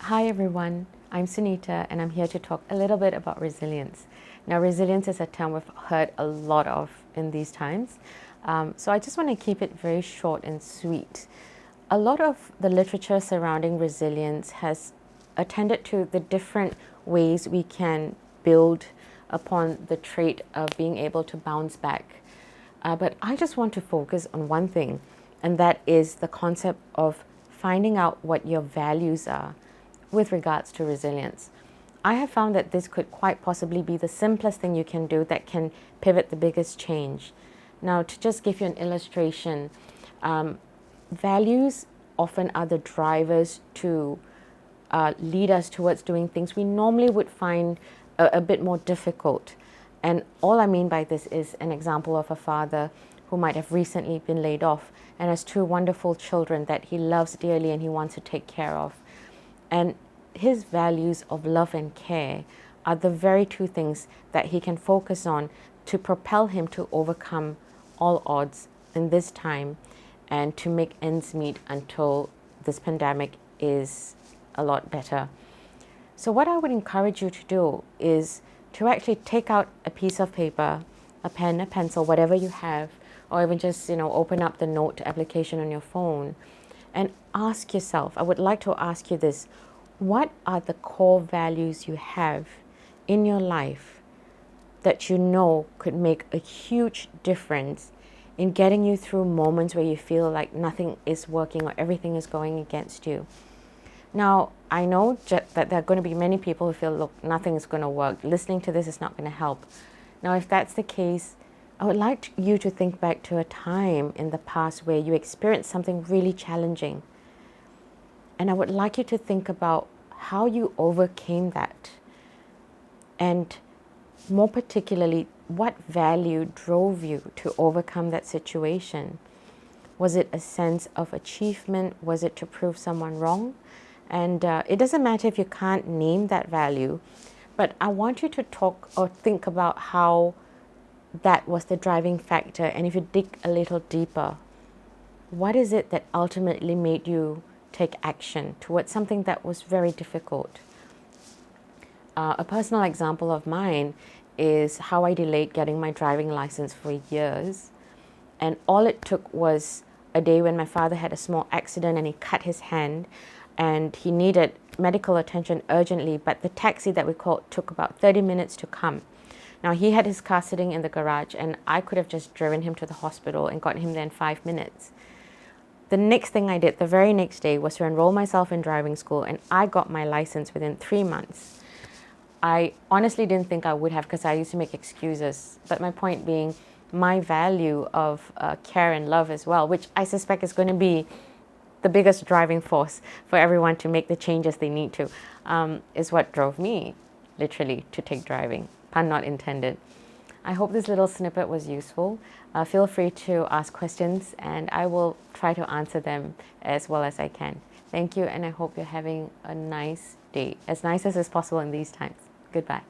Hi everyone, I'm Sunita and I'm here to talk a little bit about resilience. Now, resilience is a term we've heard a lot of in these times, so I just want to keep it very short and sweet. A lot of the literature surrounding resilience has attended to the different ways we can build upon the trait of being able to bounce back. But I just want to focus on one thing, and that is the concept of finding out what your values are with regards to resilience. I have found that this could quite possibly be the simplest thing you can do that can pivot the biggest change. Now, to just give you an illustration, values often are the drivers to lead us towards doing things we normally would find a bit more difficult. And all I mean by this is an example of a father who might have recently been laid off and has two wonderful children that he loves dearly and he wants to take care of. And his values of love and care are the very two things that he can focus on to propel him to overcome all odds in this time and to make ends meet until this pandemic is a lot better. So what I would encourage you to do is to actually take out a piece of paper, a pen, a pencil, whatever you have, or even just, open up the note application on your phone and ask yourself, I would like to ask you this, what are the core values you have in your life that you know could make a huge difference in getting you through moments where you feel like nothing is working or everything is going against you? Now, I know that there are going to be many people who feel, look, nothing is going to work. Listening to this is not going to help. Now, if that's the case, I would like you to think back to a time in the past where you experienced something really challenging. And I would like you to think about how you overcame that. And more particularly, what value drove you to overcome that situation? Was it a sense of achievement? Was it to prove someone wrong? And it doesn't matter if you can't name that value, but I want you to talk or think about how that was the driving factor. And if you dig a little deeper, what is it that ultimately made you take action towards something that was very difficult? A personal example of mine is how I delayed getting my driving license for years. And all it took was a day when my father had a small accident and he cut his hand and he needed medical attention urgently, but the taxi that we called took about 30 minutes to come. Now, he had his car sitting in the garage and I could have just driven him to the hospital and gotten him there in 5 minutes. The next thing I did the very next day was to enroll myself in driving school, and I got my license within 3 months. I honestly didn't think I would have, because I used to make excuses. But my point being, my value of care and love as well, which I suspect is going to be the biggest driving force for everyone to make the changes they need to, is what drove me, literally, to take driving. Pun not intended. I hope this little snippet was useful. Feel free to ask questions and I will try to answer them as well as I can. Thank you, and I hope you're having a nice day, as nice as is possible in these times. Goodbye.